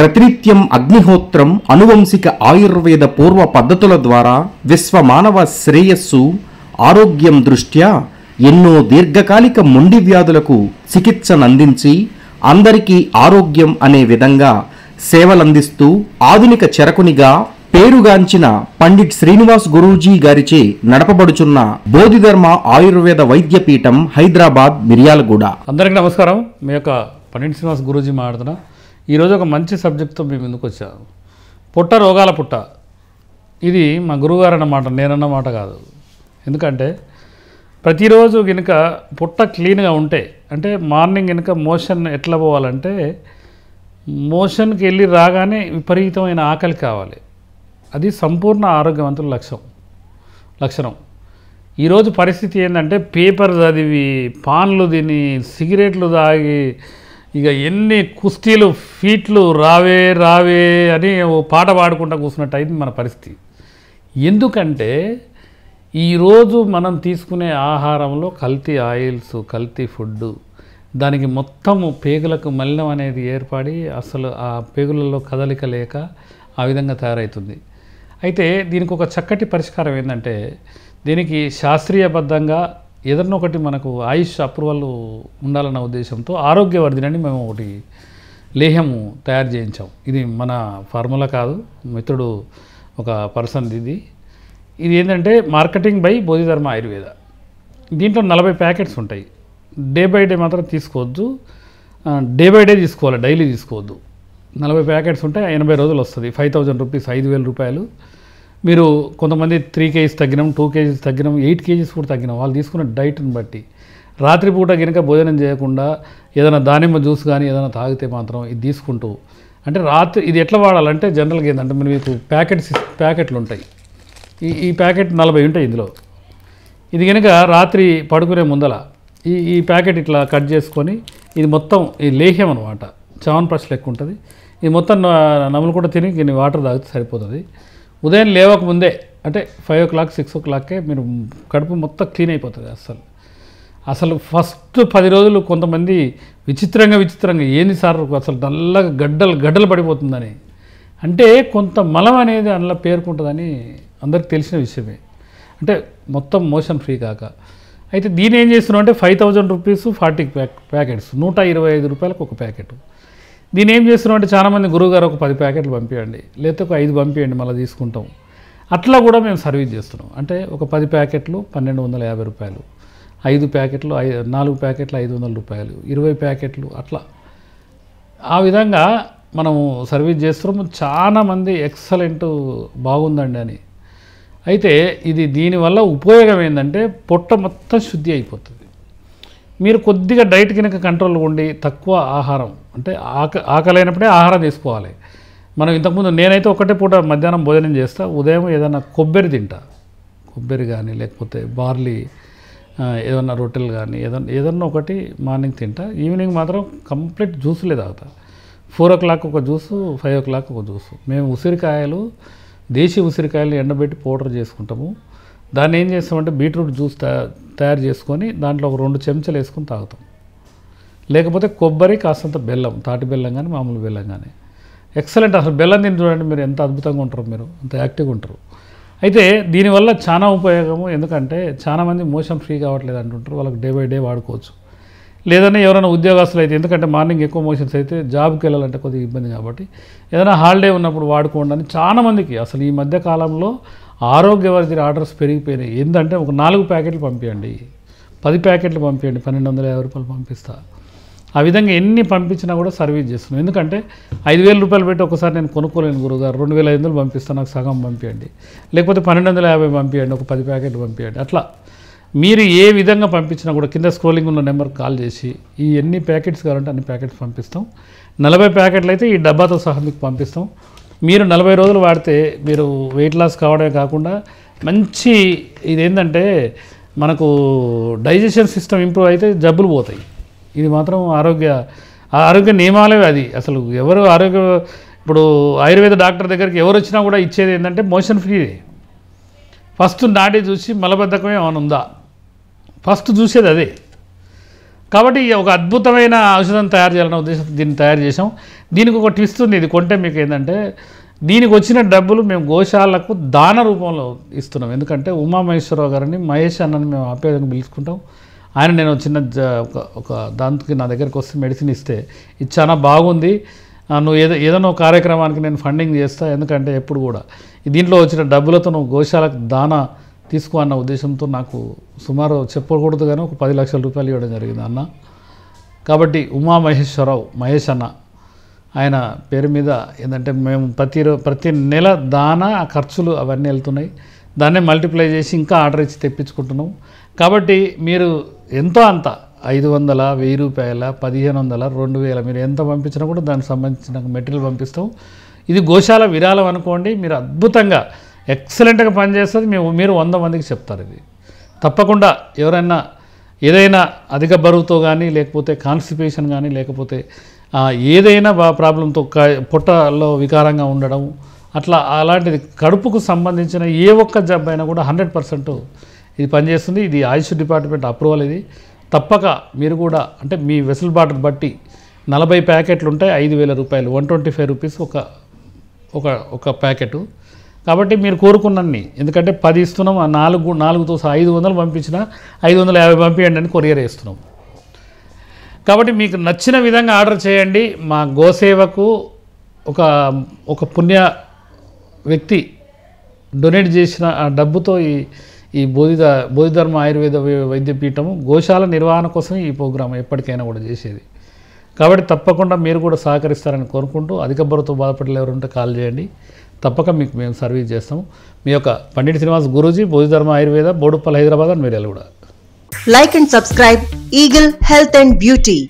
ప్రతినిత్యం అగ్నిహోత్రం అనువంశిక ఆయుర్వేద పూర్వ పద్ధతుల ద్వారా విశ్వమానవ శ్రేయస్సు ఆరోగ్యం దృష్ట్యా ఎన్నో దీర్ఘకాలిక మొండి వ్యాధులకు చికిత్సనందించి అందరికీ ఆరోగ్యం అనే విధంగా సేవలందిస్తూ ఆధునిక చరకునిగా పేరుగాంచిన పండిట్ శ్రీనివాస్ గురూజీ గారిచే నడపబడుచున్న బోధిధర్మ ఆయుర్వేద వైద్యపీఠం హైదరాబాద్ మిర్యాలగూడ. అందరికీ నమస్కారం. మీ యొక్క పండిట్ శ్రీనివాస్ గురూజీ మాట్లాడుతున్నా. ఈరోజు ఒక మంచి సబ్జెక్ట్తో మీ ముందుకు వచ్చాను. పుట్ట రోగాల పుట్ట. ఇది మా గురువుగారు అన్నమాట, నేనన్న మాట కాదు. ఎందుకంటే ప్రతిరోజు కనుక పుట్ట క్లీన్గా ఉంటే, అంటే మార్నింగ్ కనుక మోషన్ ఎట్లా పోవాలంటే మోషన్కి వెళ్ళి రాగానే విపరీతమైన ఆకలి కావాలి. అది సంపూర్ణ ఆరోగ్యవంతుల లక్షణం. ఈరోజు పరిస్థితి ఏంటంటే పేపర్ చదివి, పాన్లు తిని, సిగరెట్లు తాగి, ఇక ఎన్ని కుస్తీలు ఫీట్లు రావే అని ఓ పాట పాడుకుంటూ కూర్చున్నట్టు అయింది మన పరిస్థితి. ఎందుకంటే ఈరోజు మనం తీసుకునే ఆహారంలో కల్తీ ఆయిల్స్, కల్తీ ఫుడ్డు, దానికి మొత్తము పేగులకు మలినం అనేది ఏర్పడి అసలు ఆ పేగులలో కదలిక లేక ఆ విధంగా తయారవుతుంది. అయితే దీనికి ఒక చక్కటి పరిష్కారం ఏంటంటే, దీనికి శాస్త్రీయబద్ధంగా ఏదన్నా ఒకటి మనకు ఆయుష్ అప్రూవల్ ఉండాలన్న ఉద్దేశంతో ఆరోగ్యవర్ధిని అని మేము ఒకటి లేహ్యము తయారు చేయించాం. ఇది మన ఫార్ములా కాదు, మిత్రుడు ఒక పర్సన్ ఇది ఏంటంటే మార్కెటింగ్ బై బోధిధర్మ ఆయుర్వేద. దీంట్లో 40 ప్యాకెట్స్ ఉంటాయి. డే బై డే మాత్రం తీసుకోవద్దు, డే బై డే తీసుకోవాలి, డైలీ తీసుకోవద్దు. 40 ప్యాకెట్స్ ఉంటాయి, 80 రోజులు వస్తుంది. 5,000 రూపీస్, 5,000 రూపాయలు. మీరు కొంతమంది 3 kgs తగ్గినాం, 2 kgs తగ్గినాం, 8 kgs కూడా తగ్గినాం. వాళ్ళు తీసుకున్న డైట్ని బట్టి రాత్రిపూట కనుక భోజనం చేయకుండా ఏదైనా దానిమ్మ జ్యూస్ కానీ ఏదైనా తాగితే మాత్రం ఇది తీసుకుంటూ, అంటే రాత్రి ఇది ఎట్లా వాడాలంటే జనరల్గా ఏంటంటే మీకు ప్యాకెట్లు ఉంటాయి. ఈ ప్యాకెట్ 40 ఉంటాయి ఇందులో. ఇది కనుక రాత్రి పడుకునే ముందల ఈ ప్యాకెట్ ఇట్లా కట్ చేసుకొని, ఇది మొత్తం ఈ లేహ్యం అనమాట, చవన్ప్రాష్ లెక్క ఉంటుంది. ఇది మొత్తం నములు కూడా తిని కొన్ని వాటర్ తాగితే సరిపోతుంది. ఉదయం లేవక ముందే అంటే 5 o'clock 6 o'clockకే మీరు కడుపు మొత్తం క్లీన్ అయిపోతుంది. అసలు ఫస్ట్ 10 రోజులు కొంతమంది విచిత్రంగా ఏంది సార్ అసలు నల్లగా గడ్డలు పడిపోతుందని, అంటే కొంత మలం అనేది అందులో పేరుకుంటుందని అందరికి తెలిసిన విషయమే. అంటే మొత్తం మోషన్ ఫ్రీ కాక. అయితే దీని ఏం చేస్తున్నాం అంటే 5,000 రూపీస్ 40 ప్యాకెట్స్, 125 రూపాయలకు ఒక ప్యాకెట్. దీని ఏం చేస్తున్నాం అంటే చాలామంది గురువుగారు ఒక 10 ప్యాకెట్లు పంపించండి, లేకపోతే ఒక 5 పంపించండి, మళ్ళీ తీసుకుంటాం. అట్లా కూడా మేము సర్వీస్ చేస్తున్నాం. అంటే ఒక 10 ప్యాకెట్లు 1,250 రూపాయలు, 5 ప్యాకెట్లు 4 ప్యాకెట్లు 500 రూపాయలు, 20 ప్యాకెట్లు అట్లా ఆ విధంగా మనము సర్వీస్ చేస్తున్నాము. చాలామంది ఎక్సలెంట్ బాగుందండి అని. అయితే దీనివల్ల ఉపయోగం ఏంటంటే పొట్ట మొత్తం శుద్ధి అయిపోతుంది. మీరు కొద్దిగా డైట్ కనుక కంట్రోల్ ఉండి తక్కువ ఆహారం, అంటే ఆకలైనప్పుడే ఆహారం తీసుకోవాలి. మనం ఇంతకుముందు నేనైతే ఒకటే పూట మధ్యాహ్నం భోజనం చేస్తా, ఉదయం ఏదైనా కొబ్బరి తింటా, కొబ్బరి కానీ లేకపోతే బార్లీ ఏదన్నా రొట్టెలు కానీ ఏదన్నా ఒకటి మార్నింగ్ తింటా. ఈవినింగ్ మాత్రం కంప్లీట్ జ్యూసులే తాగుతా. 4 o'clock ఒక జ్యూసు, 5 o'clock ఒక జ్యూసు. మేము ఉసిరికాయలు, దేశీ ఉసిరికాయలు ఎండబెట్టి పౌడర్ చేసుకుంటాము. దాన్ని ఏం చేస్తామంటే బీట్రూట్ జ్యూస్ తయారు చేసుకొని దాంట్లో ఒక 2 చెంచాలు వేసుకొని తాగుతాం. లేకపోతే కొబ్బరి కాస్తంత బెల్లం, తాటి బెల్లం కానీ మామూలు బెల్లం కానీ ఎక్సలెంట్. అసలు బెల్లం తిని చూడండి మీరు, ఎంత అద్భుతంగా ఉంటారు, మీరు అంత యాక్టివ్గా ఉంటారు. అయితే దీనివల్ల చాలా ఉపయోగము. ఎందుకంటే చాలామంది మోషన్ ఫ్రీ కావట్లేదు అంటుంటారు, వాళ్ళకి డే బై డే వాడుకోవచ్చు. లేదన్నా ఎవరైనా ఉద్యోగస్తులు అయితే, ఎందుకంటే మార్నింగ్ ఎక్కువ మోషన్స్ అయితే జాబ్కి వెళ్ళాలంటే కొద్దిగా ఇబ్బంది, కాబట్టి ఏదైనా హాలిడే ఉన్నప్పుడు వాడుకోండి అని చాలామందికి. అసలు ఈ మధ్య కాలంలో ఆరోగ్యవర్ధిని ఆర్డర్స్ పెరిగిపోయినాయి. ఏంటంటే ఒక 4 ప్యాకెట్లు పంపించండి, 10 ప్యాకెట్లు పంపించండి, 1,250 రూపాయలు పంపిస్తా. ఆ విధంగా ఎన్ని పంపించినా కూడా సర్వీస్ చేస్తున్నాం. ఎందుకంటే 5,000 రూపాయలు పెట్టి ఒకసారి నేను కొనుక్కోలేను గురుగారు, 2,500 పంపిస్తాను, నాకు సగం పంపించండి, లేకపోతే 1,250 పంపించండి, ఒక 10 ప్యాకెట్లు పంపించండి. అట్లా మీరు ఏ విధంగా పంపించినా కూడా కింద స్క్రోలింగ్ ఉన్న నెంబర్కి కాల్ చేసి ఈ ఎన్ని ప్యాకెట్స్ కావాలంటే అన్ని ప్యాకెట్స్ పంపిస్తాం. 40 ప్యాకెట్లు అయితే ఈ డబ్బాతో సహా మీకు పంపిస్తాం. మీరు 40 రోజులు వాడితే మీరు వెయిట్ లాస్ కావడమే కాకుండా మంచి ఇదేంటంటే మనకు డైజెషన్ సిస్టమ్ ఇంప్రూవ్ అయితే జబ్బులు పోతాయి. ఇది మాత్రం ఆరోగ్య నియమాలే. అది అసలు ఎవరు ఇప్పుడు ఆయుర్వేద డాక్టర్ దగ్గరికి ఎవరు వచ్చినా కూడా ఇచ్చేది ఏంటంటే మోషన్ ఫ్రీ. ఫస్ట్ నాడి చూసి మలబద్ధకమే ఏమైనా ఉందా ఫస్ట్ చూసేది అదే. కాబట్టి ఒక అద్భుతమైన ఔషధం తయారు చేయాలనే ఉద్దేశంతో దీన్ని తయారు చేసాం. దీనికి ఒక ట్విస్ట్ ఉంది. ఇది కొంటే మీకు ఏంటంటే దీనికి వచ్చిన డబ్బులు మేము గోశాలకు దాన రూపంలో ఇస్తున్నాం. ఎందుకంటే ఉమామహేశ్వరరావు గారిని మహేష్ అన్నని మేము ఆప్యాయంగా పిలుచుకుంటాం. ఆయన నేను చిన్న ఒక దానికి నా దగ్గరికి వస్తే మెడిసిన్ ఇస్తే ఇది చాలా బాగుంది, నువ్వు ఏదైనా ఒక కార్యక్రమానికి నేను ఫండింగ్ చేస్తా, ఎందుకంటే ఎప్పుడు కూడా దీంట్లో వచ్చిన డబ్బులతో నువ్వు గోశాలకు దానా తీసుకో అన్న ఉద్దేశంతో నాకు సుమారు చెప్పకూడదు కానీ ఒక 10 లక్షల రూపాయలు ఇవ్వడం జరిగింది అన్న. కాబట్టి ఉమామహేశ్వరరావు మహేష్ అన్న ఆయన పేరు మీద ఏంటంటే మేము ప్రతి నెల దానా ఖర్చులు అవన్నీ వెళ్తున్నాయి, దాన్నే మల్టిప్లై చేసి ఇంకా ఆర్డర్ ఇచ్చి తెప్పించుకుంటున్నాం. కాబట్టి మీరు ఎంతో అంత 500, 1000 రూపాయల, 1500, 2000 మీరు ఎంత పంపించినా కూడా దానికి సంబంధించిన మెటీరియల్ పంపిస్తాం. ఇది గోశాల విరాళం అనుకోండి, మీరు అద్భుతంగా ఎక్సలెంట్గా పనిచేస్తుంది. మీరు 100 మందికి చెప్తారు. ఇది తప్పకుండా ఎవరైనా ఏదైనా అధిక బరువుతో కానీ లేకపోతే కాన్స్టిపేషన్ కానీ లేకపోతే ఏదైనా ప్రాబ్లంతో పొట్టలో వికారంగా ఉండడం అట్లా అలాంటిది కడుపుకు సంబంధించిన ఏ ఒక్క జబ్బు అయినా కూడా 100% ఇది పనిచేస్తుంది. ఇది ఆయుష్ డిపార్ట్మెంట్ అప్రూవల్. ఇది తప్పక మీరు కూడా అంటే మీ వెసులుబాటును బట్టి 40 ప్యాకెట్లు ఉంటాయి, 5,000 రూపాయలు, 125 రూపీస్ ఒక ప్యాకెట్. కాబట్టి మీరు కోరుకున్నన్ని, ఎందుకంటే 10 ఇస్తున్నాం, 4తో 500 పంపించినా 550 పంపించండి అని కొరియర్ వేస్తున్నాం. కాబట్టి మీకు నచ్చిన విధంగా ఆర్డర్ చేయండి. మా గోసేవకు ఒక పుణ్య వ్యక్తి డొనేట్ చేసిన ఆ డబ్బుతో ఈ బోధిధర్మ ఆయుర్వేద వైద్యపీఠము గోశాల నిర్వహణ కోసం ఈ ప్రోగ్రాం ఎప్పటికైనా కూడా చేసేది. కాబట్టి తప్పకుండా మీరు కూడా సహకరిస్తారని కోరుకుంటూ అధిక బరువుతో బాధపడేవారు ఎవరుంటే కాల్ చేయండి, తప్పక మీకు మేము సర్వీస్ చేస్తాము. మీ యొక్క పండిట్ శ్రీనివాస్ గురూజీ, బోధిధర్మ ఆయుర్వేద, బోడుప్పల్, హైదరాబాద్ అండ్ మీడియాలో కూడా. Like and subscribe Eagle Health and Beauty.